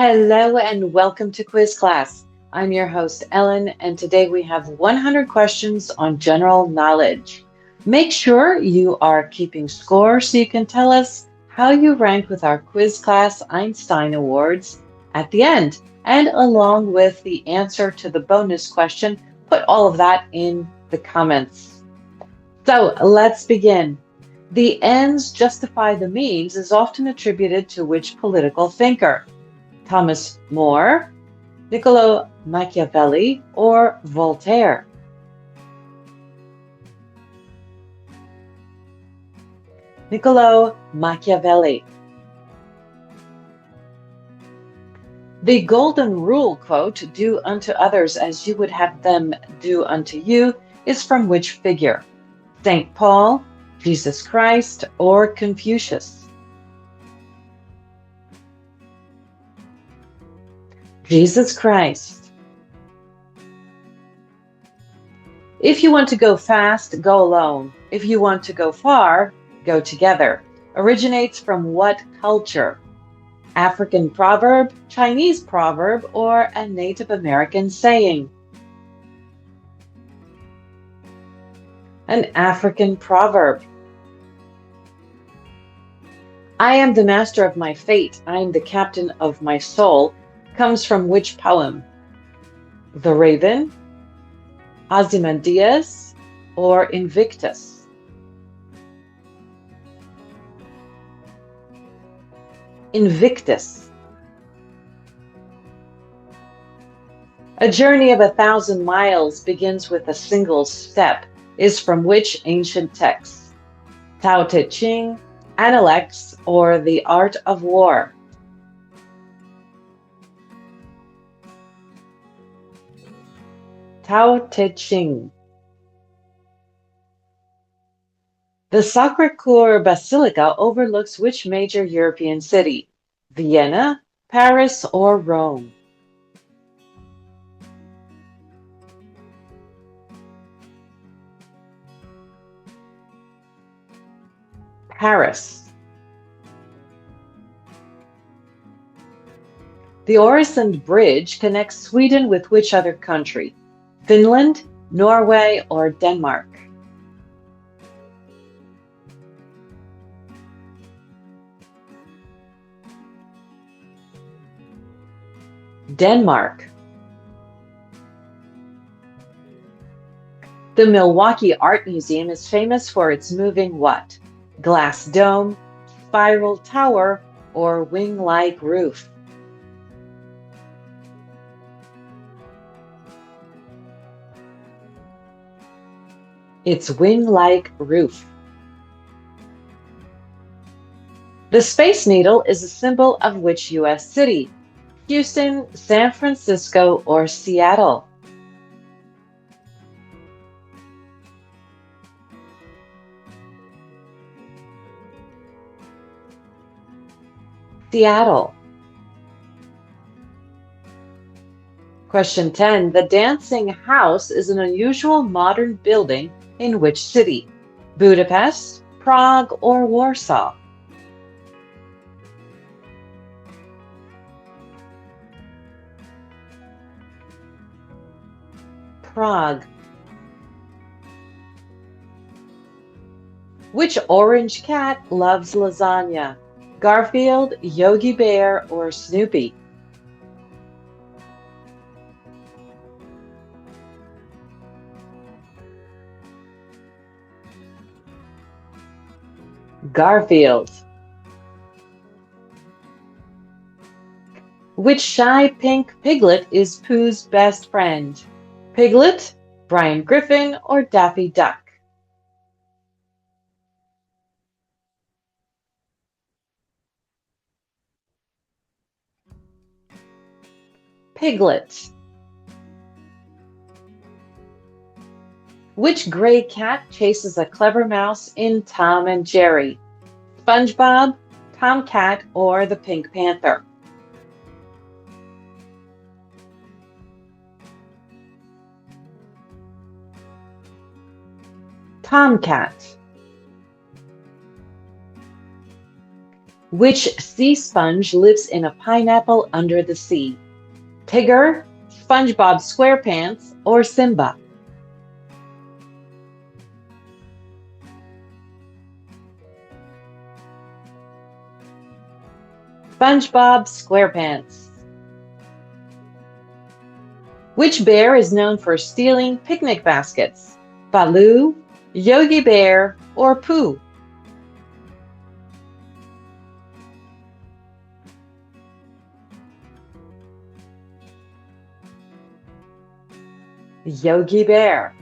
Hello and welcome to Quiz Class. I'm your host, Ellen, and today we have 100 questions on general knowledge. Make sure you are keeping score so you can tell us how you rank with our Quiz Class Einstein Awards at the end. And along with the answer to the bonus question, put all of that in the comments. So let's begin. The ends justify the means is often attributed to which political thinker? Thomas More, Niccolo Machiavelli, or Voltaire? Niccolo Machiavelli. The Golden Rule quote, "Do unto others as you would have them do unto you," is from which figure? St. Paul, Jesus Christ, or Confucius? Jesus Christ. If you want to go fast, go alone. If you want to go far, go together. Originates from what culture? African proverb, Chinese proverb, or a Native American saying? An African proverb. I am the master of my fate, I am the captain of my soul, comes from which poem? The Raven, Ozymandias, or Invictus? Invictus. A journey of 1,000 miles begins with a single step, is from which ancient text? Tao Te Ching, Analects, or The Art of War? Tao Te Ching. The Sacre-Cœur Basilica overlooks which major European city? Vienna, Paris, or Rome? Paris. The Øresund Bridge connects Sweden with which other country? Finland, Norway, or Denmark? Denmark. The Milwaukee Art Museum is famous for its moving what? Glass dome, spiral tower, or wing-like roof? Its wing-like roof. The Space Needle is a symbol of which U.S. city? Houston, San Francisco, or Seattle? Seattle. Question 10. The Dancing House is an unusual modern building in which city? Budapest, Prague, or Warsaw? Prague. Which orange cat loves lasagna? Garfield, Yogi Bear, or Snoopy? Garfield. Which shy pink piglet is Pooh's best friend? Piglet, Brian Griffin, or Daffy Duck? Piglet. Which gray cat chases a clever mouse in Tom and Jerry? SpongeBob, Tomcat, or the Pink Panther? Tomcat. Which sea sponge lives in a pineapple under the sea? Tigger, SpongeBob SquarePants, or Simba? SpongeBob SquarePants. Which bear is known for stealing picnic baskets? Baloo, Yogi Bear, or Pooh? Yogi Bear.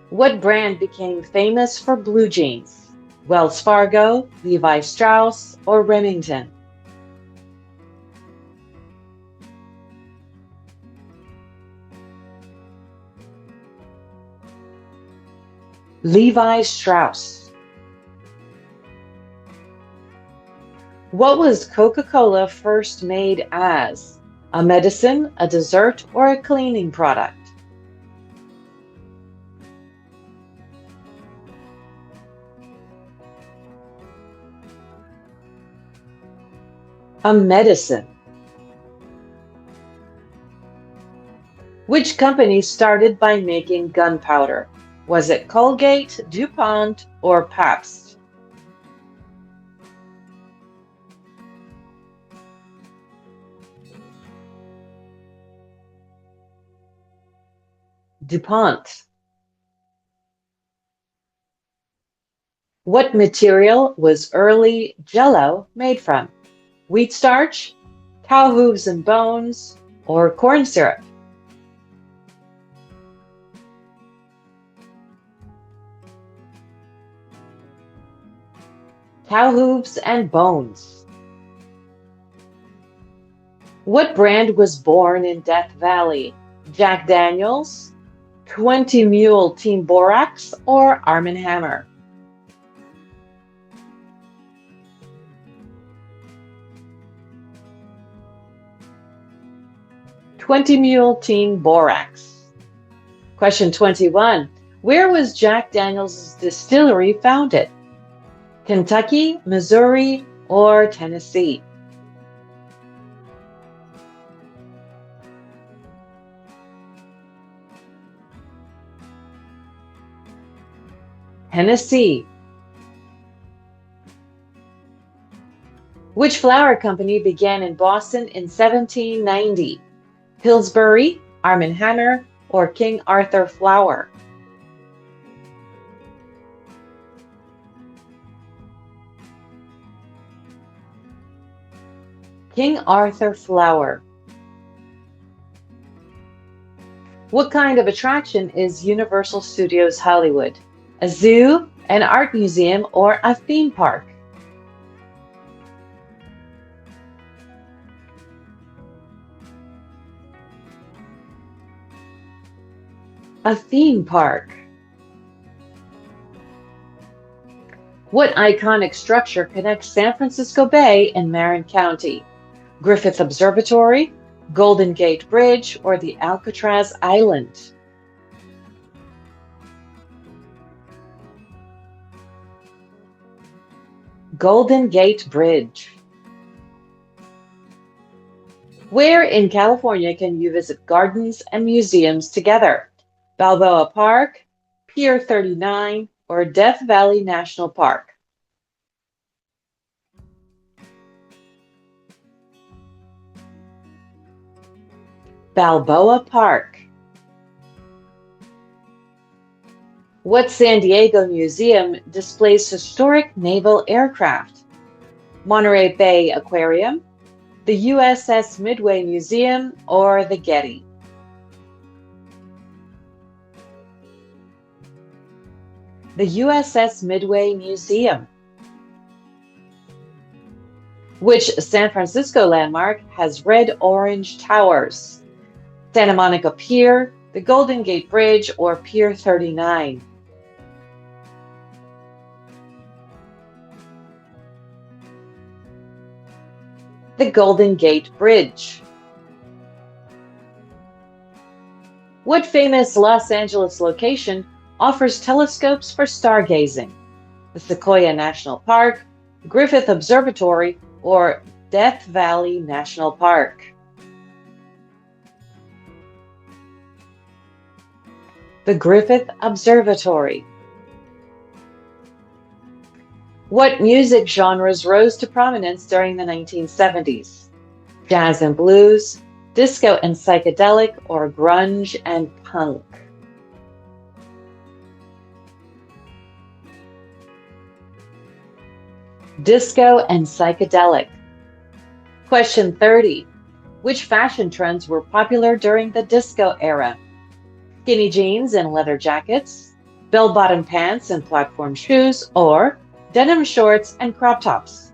What brand became famous for blue jeans? Wells Fargo, Levi Strauss, or Remington? Levi Strauss. What was Coca-Cola first made as? A medicine, a dessert, or a cleaning product? A medicine. Which company started by making gunpowder? Was it Colgate, DuPont, or Pabst? DuPont. What material was early Jell-O made from? Wheat starch, cow hooves and bones, or corn syrup? Cow hooves and bones. What brand was born in Death Valley? Jack Daniels, 20 Mule Team Borax, or Arm& Hammer? Twenty Mule Team Borax. Question 21. Where was Jack Daniels' distillery founded? Kentucky, Missouri, or Tennessee? Tennessee. Which flour company began in Boston in 1790? Pillsbury, Arm& Hammer, or King Arthur Flour? King Arthur Flour. What kind of attraction is Universal Studios Hollywood? A zoo, an art museum, or a theme park? A theme park. What iconic structure connects San Francisco Bay and Marin County? Griffith Observatory, Golden Gate Bridge, or the Alcatraz Island? Golden Gate Bridge. Where in California can you visit gardens and museums together? Balboa Park, Pier 39, or Death Valley National Park? Balboa Park. What San Diego museum displays historic naval aircraft? Monterey Bay Aquarium, the USS Midway Museum, or the Getty? The USS Midway Museum. Which San Francisco landmark has red-orange towers? Santa Monica Pier, the Golden Gate Bridge, or Pier 39? The Golden Gate Bridge. What famous Los Angeles location offers telescopes for stargazing? the Sequoia National Park, Griffith Observatory, or Death Valley National Park? The Griffith Observatory. What music genres rose to prominence during the 1970s? Jazz and blues, disco and psychedelic, or grunge and punk? Disco and psychedelic. Question 30. Which fashion trends were popular during the disco era? Skinny jeans and leather jackets, bell-bottom pants and platform shoes, or denim shorts and crop tops?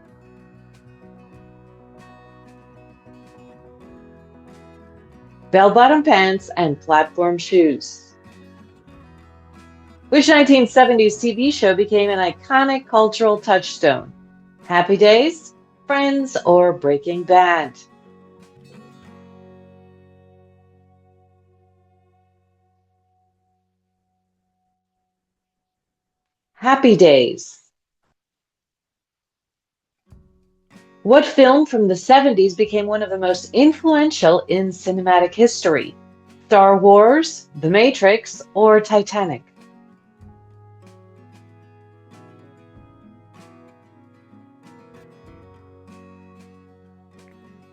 Bell-bottom pants and platform shoes. Which 1970s TV show became an iconic cultural touchstone? Happy Days, Friends, or Breaking Bad? Happy Days. What film from the 70s became one of the most influential in cinematic history? Star Wars, The Matrix, or Titanic?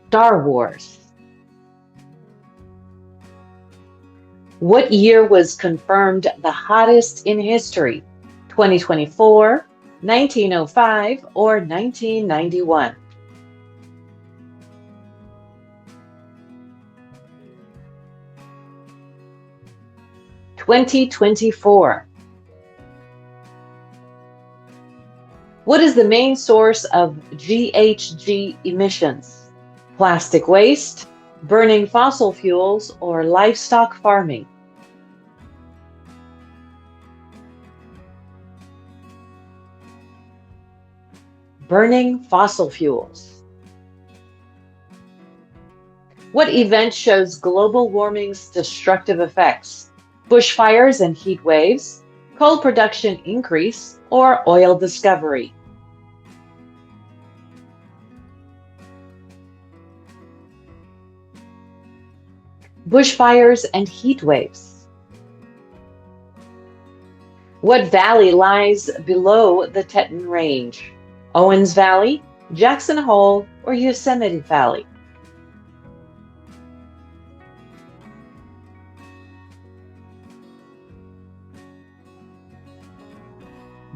Star Wars. What year was confirmed the hottest in history? 2024, 1905, or 1991? 2024. What is the main source of GHG emissions? Plastic waste, burning fossil fuels, or livestock farming? Burning fossil fuels. What event shows global warming's destructive effects? Bushfires and heat waves, coal production increase, or oil discovery? Bushfires and heat waves. What valley lies below the Teton Range? Owens Valley, Jackson Hole, or Yosemite Valley?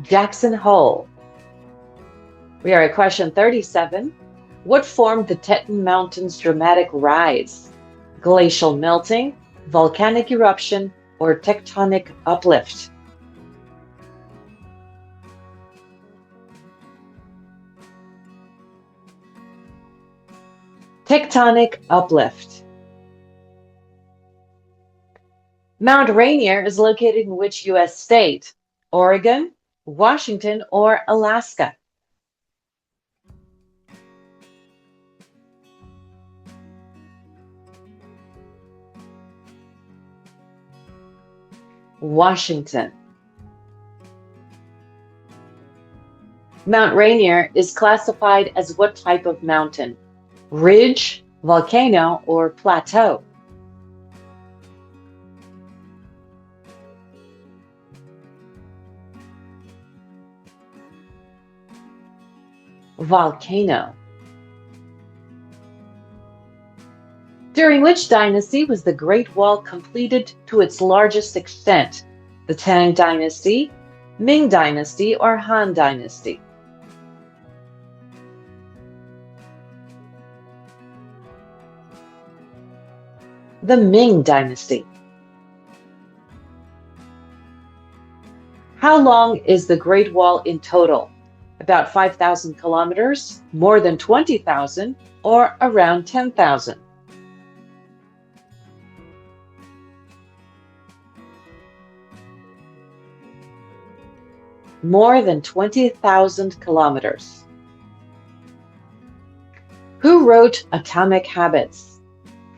Jackson Hole. We are at question 37. What formed the Teton Mountain's dramatic rise? Glacial melting, volcanic eruption, or tectonic uplift? Tectonic uplift. Mount Rainier is located in which U.S. state? Oregon, Washington, or Alaska? Washington. Mount Rainier is classified as what type of mountain? Ridge, volcano, or plateau? Volcano. During which dynasty was the Great Wall completed to its largest extent? The Tang Dynasty, Ming Dynasty, or Han Dynasty? The Ming Dynasty. How long is the Great Wall in total? About 5,000 kilometers, more than 20,000, or around 10,000? More than 20,000 kilometers. Who wrote Atomic Habits?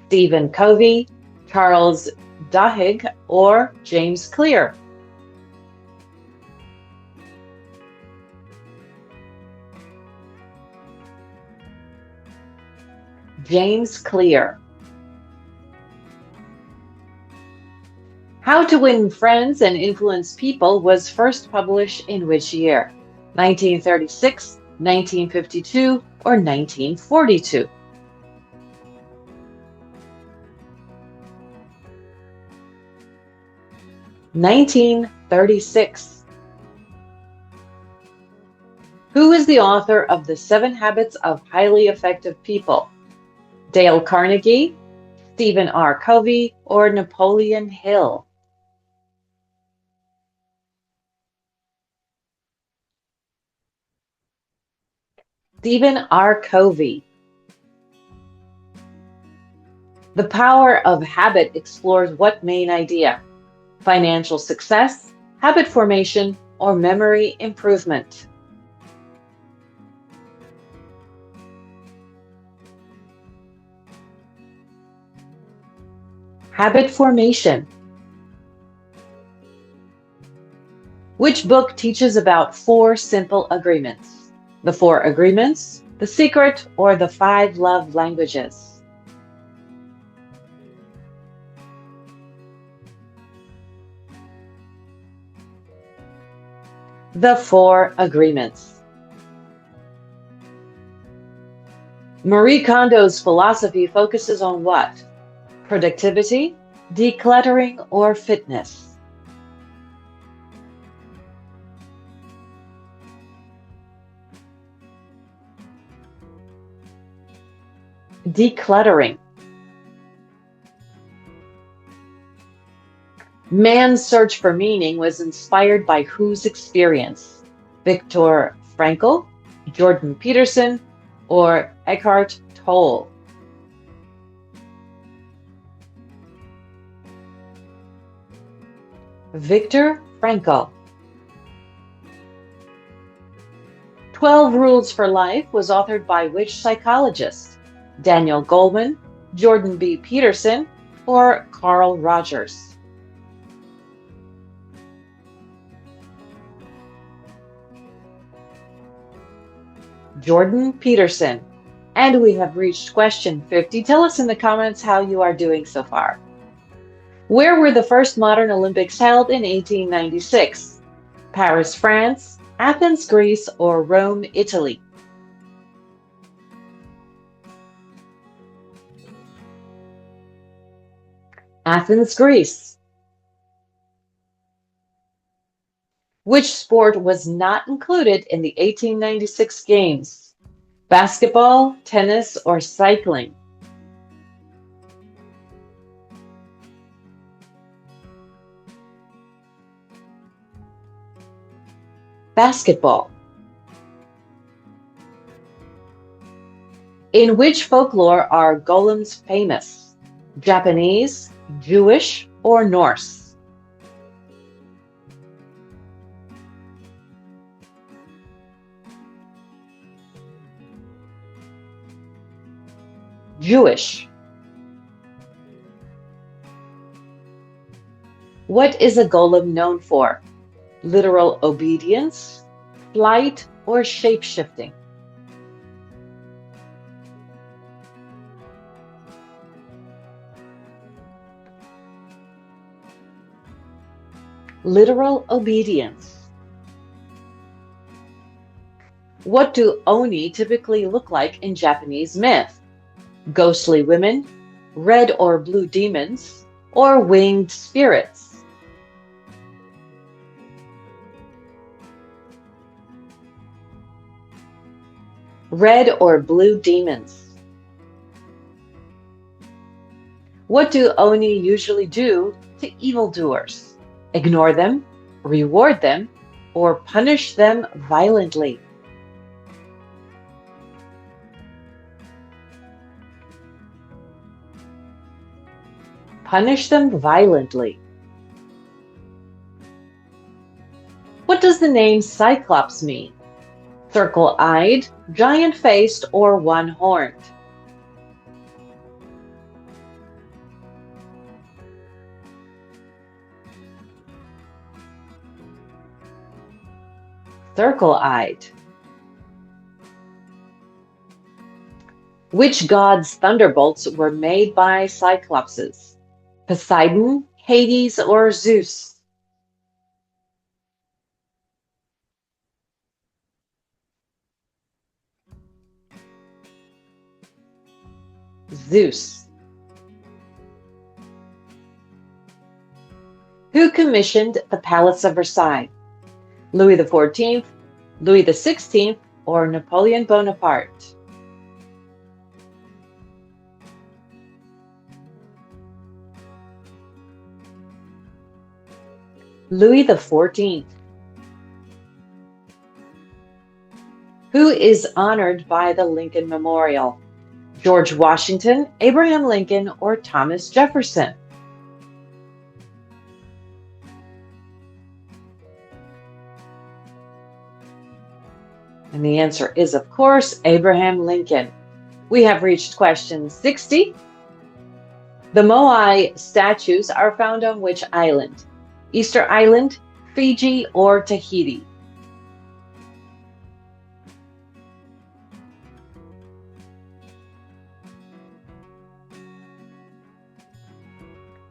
Stephen Covey, Charles Duhigg, or James Clear? James Clear. How to Win Friends and Influence People was first published in which year? 1936, 1952, or 1942? 1936. Who is the author of The 7 Habits of Highly Effective People? Dale Carnegie, Stephen R. Covey, or Napoleon Hill? Stephen R. Covey. The Power of Habit explores what main idea? Financial success, habit formation, or memory improvement? Habit formation. Which book teaches about 4 simple agreements? The 4 Agreements, The Secret, or the 5 Love Languages? The 4 Agreements. Marie Kondo's philosophy focuses on what? Productivity, decluttering, or fitness? Decluttering. Man's search for meaning was inspired by whose experience? Viktor Frankl, Jordan Peterson, or Eckhart Tolle? Viktor Frankl. 12 Rules for Life was authored by which psychologist? Daniel Goleman, Jordan B. Peterson, or Carl Rogers? Jordan Peterson. And we have reached question 50. Tell us in the comments how you are doing so far. Where were the first modern Olympics held in 1896? Paris, France, Athens, Greece, or Rome, Italy? Athens, Greece. Which sport was not included in the 1896 Games? Basketball, tennis, or cycling? Basketball. In which folklore are golems famous? Japanese, Jewish, or Norse? Jewish. What is a golem known for? Literal obedience, flight, or shape-shifting? Literal obedience. What do oni typically look like in Japanese myth? Ghostly women, red or blue demons, or winged spirits? Red or blue demons. What do oni usually do to evildoers? Ignore them, reward them, or punish them violently? Punish them violently. What does the name Cyclops mean? Circle-eyed, giant-faced, or one-horned? Circle-eyed. Which god's thunderbolts were made by Cyclopses? Poseidon, Hades, or Zeus? Zeus. Who commissioned the Palace of Versailles? Louis XIV, Louis XVI, or Napoleon Bonaparte? Louis XIV. Who is honored by the Lincoln Memorial? George Washington, Abraham Lincoln, or Thomas Jefferson? And the answer is, of course, Abraham Lincoln. We have reached question 60. The Moai statues are found on which island? Easter Island, Fiji, or Tahiti?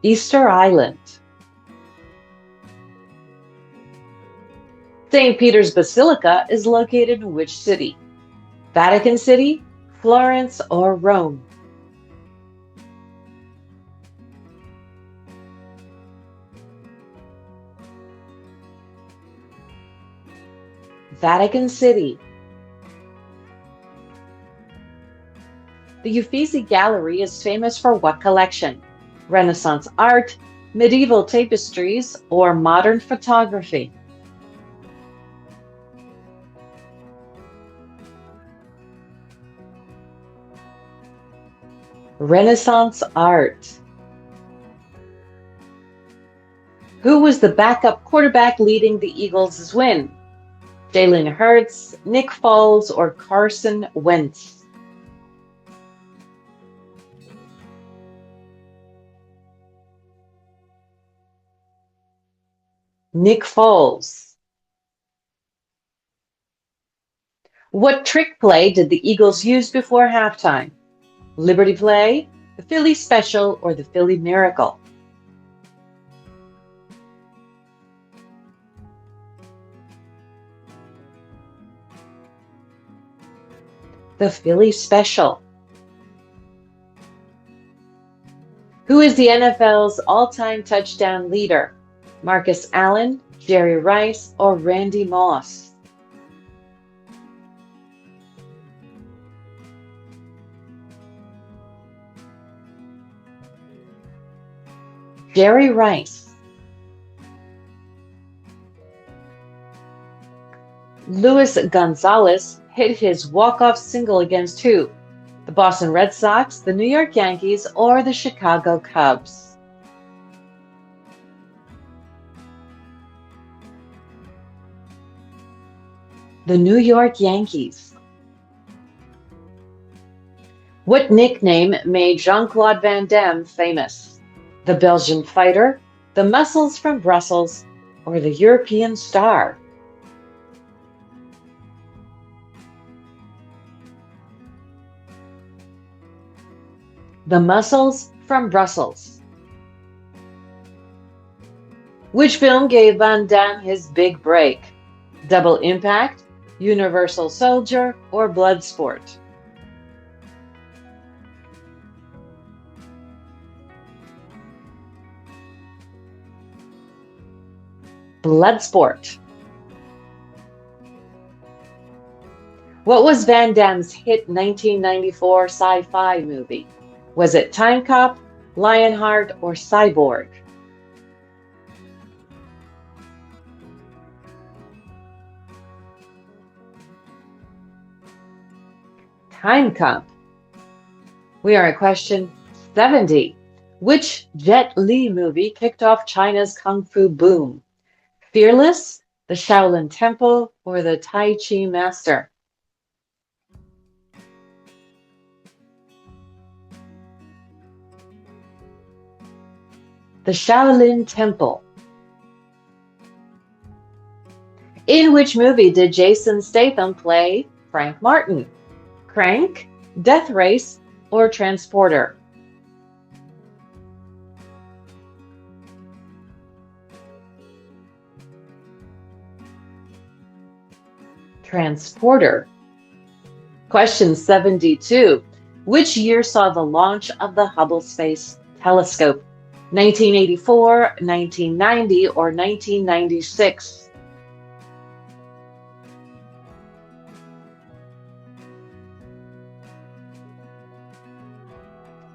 Easter Island. St. Peter's Basilica is located in which city? Vatican City, Florence, or Rome? Vatican City. The Uffizi Gallery is famous for what collection? Renaissance art, medieval tapestries, or modern photography? Renaissance art. Who was the backup quarterback leading the Eagles' win? Jalen Hurts, Nick Foles, or Carson Wentz? Nick Foles. What trick play did the Eagles use before halftime? Liberty Play, the Philly Special, or the Philly Miracle? The Philly Special. Who is the NFL's all-time touchdown leader? Marcus Allen, Jerry Rice, or Randy Moss? Jerry Rice. Luis Gonzalez hit his walk-off single against who? The Boston Red Sox, the New York Yankees, or the Chicago Cubs? The New York Yankees. What nickname made Jean-Claude Van Damme famous? The Belgian Fighter, the Muscles from Brussels, or the European Star? The Muscles from Brussels. Which film gave Van Damme his big break? Double Impact, Universal Soldier, or Bloodsport? Bloodsport. What was Van Damme's hit 1994 sci-fi movie? Was it Time Cop, Lionheart, or Cyborg? Time Cop. We are at question 70. Which Jet Li movie kicked off China's Kung Fu boom? Fearless, the Shaolin Temple, or the Tai Chi Master? The Shaolin Temple. In which movie did Jason Statham play Frank Martin? Crank, death race, or transporter? Transporter. Question 72. Which year saw the launch of the Hubble Space Telescope? 1984, 1990, or 1996?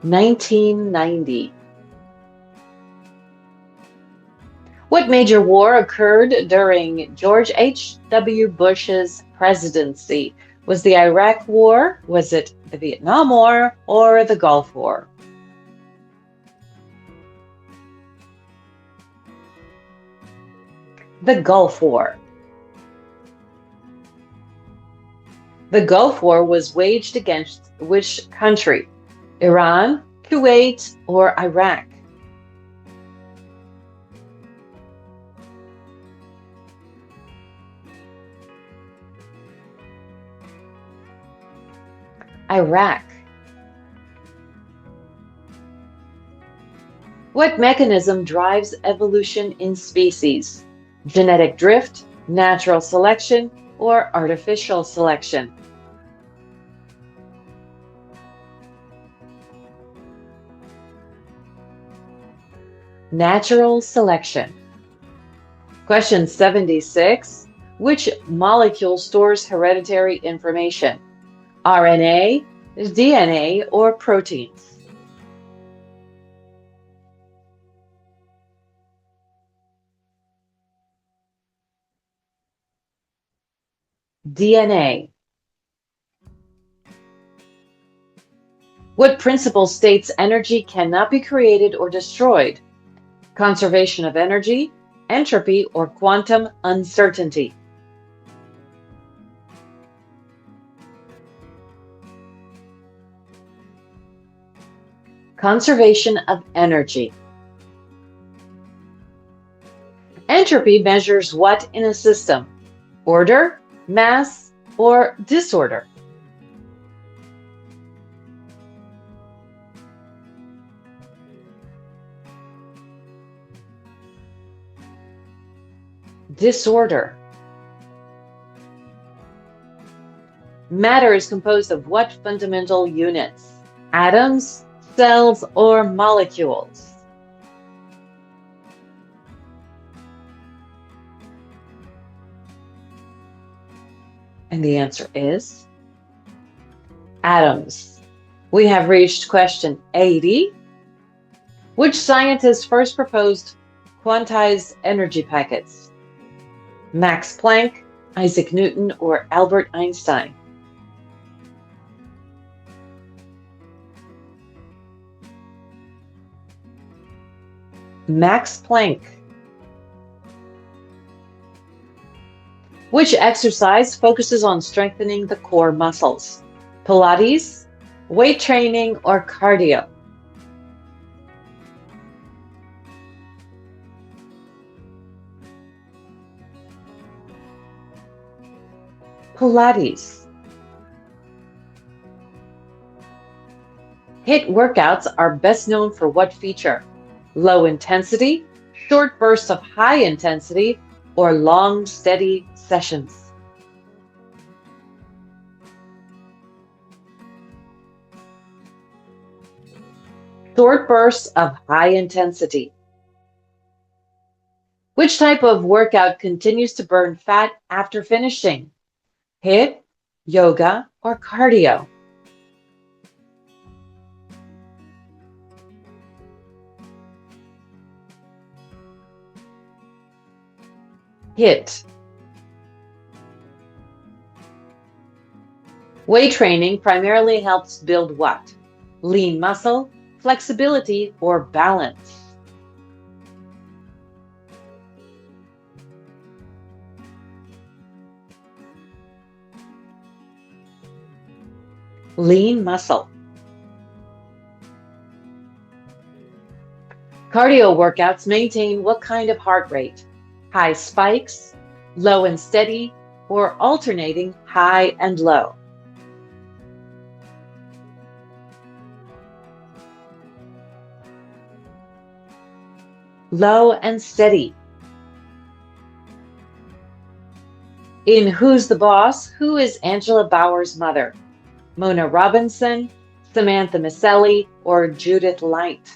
1990. What major war occurred during George H.W. Bush's presidency? Was the Iraq War, was it the Vietnam War, or the Gulf War? The Gulf War. The Gulf War was waged against which country? Iran, Kuwait, or Iraq? Iraq. What mechanism drives evolution in species? Genetic drift, natural selection, or artificial selection? Natural selection. Question 76. Which molecule stores hereditary information? RNA, DNA, or proteins? DNA. What principle states energy cannot be created or destroyed? Conservation of energy, entropy, or quantum uncertainty? Conservation of energy. Entropy measures what in a system? Order, mass, or disorder? Disorder. Matter is composed of what fundamental units? Atoms, cells, or molecules? And the answer is atoms. We have reached question 80. Which scientist first proposed quantized energy packets? Max Planck, Isaac Newton, or Albert Einstein? Max Planck. Which exercise focuses on strengthening the core muscles? Pilates, weight training, or cardio? Pilates. HIIT workouts are best known for what feature? Low intensity, short bursts of high intensity, or long, steady sessions? Short bursts of high intensity. Which type of workout continues to burn fat after finishing? HIIT, yoga, or cardio? HIIT. Weight training primarily helps build what? Lean muscle, flexibility, or balance? Lean muscle. Cardio workouts maintain what kind of heart rate? High spikes, low and steady, or alternating high and low? Low and Steady. In Who's the Boss, who is Angela Bauer's mother? Mona Robinson, Samantha Micelli, or Judith Light?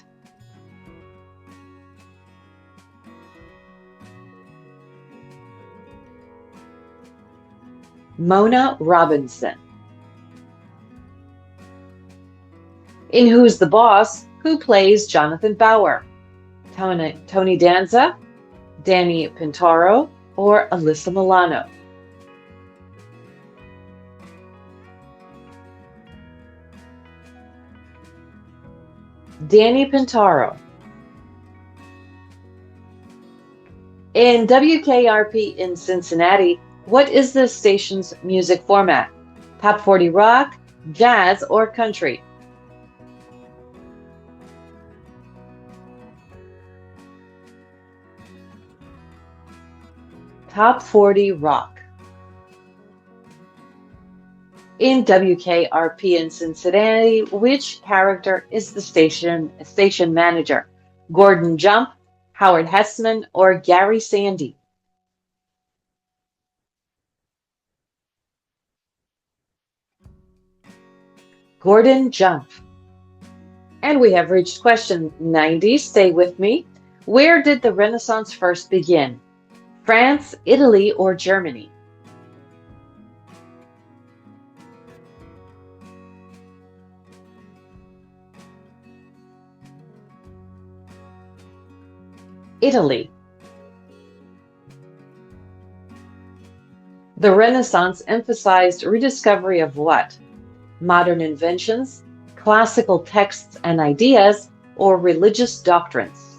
Mona Robinson. In Who's the Boss, who plays Jonathan Bauer? Tony Danza, Danny Pintaro, or Alyssa Milano? Danny Pintaro. In WKRP in Cincinnati, what is the station's music format? Top 40 rock, jazz, or country? Top 40 rock. In WKRP in Cincinnati, which character is the station manager? Gordon Jump, Howard Hessman, or Gary Sandy? Gordon Jump. And we have reached question 90. Stay with me. Where did the Renaissance first begin? France, Italy, or Germany? Italy. The Renaissance emphasized rediscovery of what? Modern inventions, classical texts and ideas, or religious doctrines?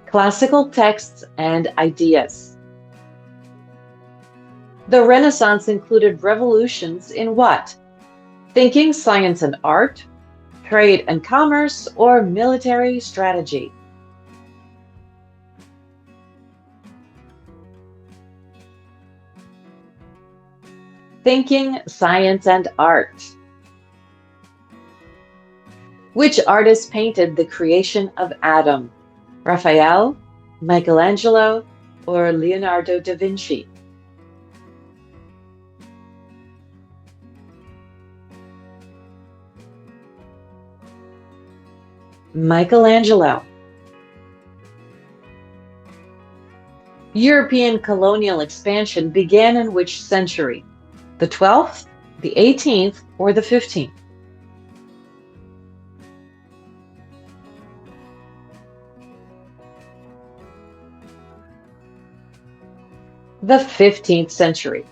Classical texts and ideas. The Renaissance included revolutions in what? Thinking, science, and art, trade and commerce, or military strategy? Thinking, science, and art. Which artist painted the creation of Adam? Raphael, Michelangelo, or Leonardo da Vinci? Michelangelo. European colonial expansion began in which century? The 12th, the 18th, or the 15th? The 15th century.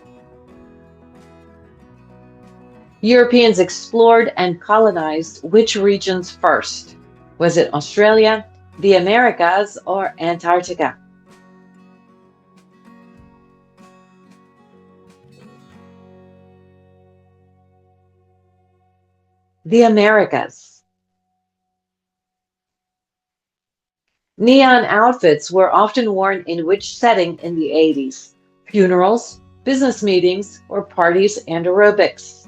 Europeans explored and colonized which regions first? Was it Australia, the Americas, or Antarctica? The Americas. Neon outfits were often worn in which setting in the 80s? Funerals, business meetings, or parties and aerobics?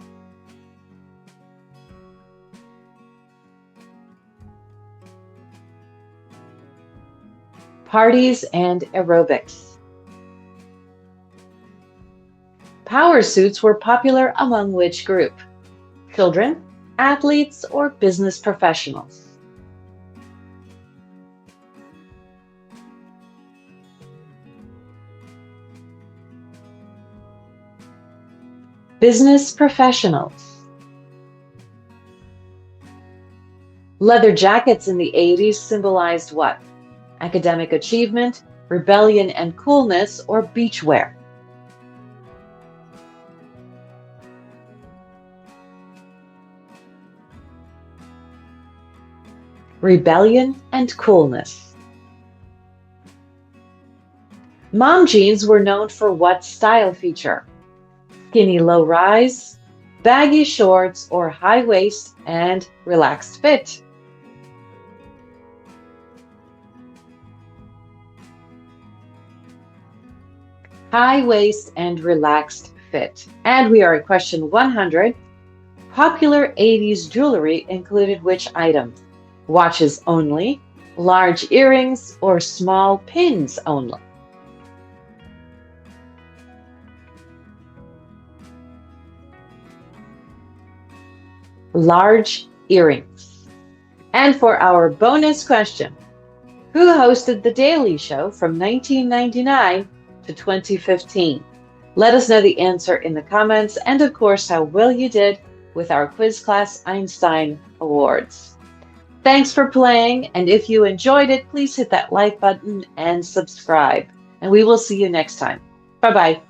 Parties and aerobics. Power suits were popular among which group? Children, athletes, or business professionals? Business professionals. Leather jackets in the 80s symbolized what? Academic achievement, rebellion and coolness, or beachwear? Rebellion and coolness. Mom jeans were known for what style feature? Skinny low rise, baggy shorts, or high waist and relaxed fit? High waist and relaxed fit. And we are at question 100. Popular 80s jewelry included which items? Watches only, large earrings, or small pins only? Large earrings. And for our bonus question, who hosted The Daily Show from 1999 to 2015? Let us know the answer in the comments and, of course, how well you did with our Quiz Class Einstein Awards. Thanks for playing, and if you enjoyed it, please hit that like button and subscribe. And we will see you next time. Bye-bye.